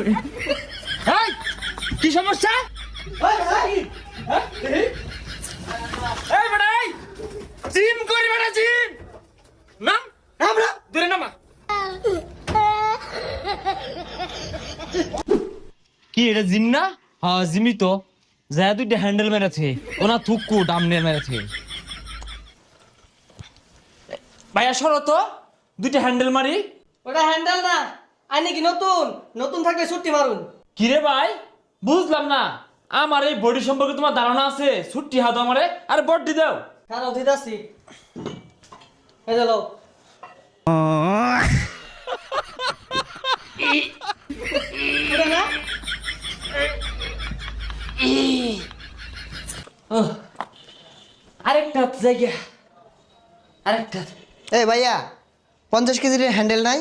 এই, কি সমস্যা? এই বেটা, এই, জিম করি বেটা, জিম নাম আমরা দূরে নামা। কি এটা জিম না? হ্যাঁ জিমই তো। যা দুইটা হ্যান্ডেল মেরেছে, ওনা থুকু ডামনে মেরেছে। ভাইয়া সরো তো, দুইটা হ্যান্ডেল মারি। ওটা হ্যান্ডেল না, আইনি কি নতুন নতুন থাকলে ছুটি মারুন। কিরে ভাই, বুঝলাম না। আমার এই বডি সম্পর্কে তোমার ধারণা আছে? ছুটি হাত আমারে, আরে বডি দাও। কারো দিদাসি এই গেল না। আরেকটা জায়গা, আরেকটা। এই ভাইয়া 50 কেজির হ্যান্ডেল নাই?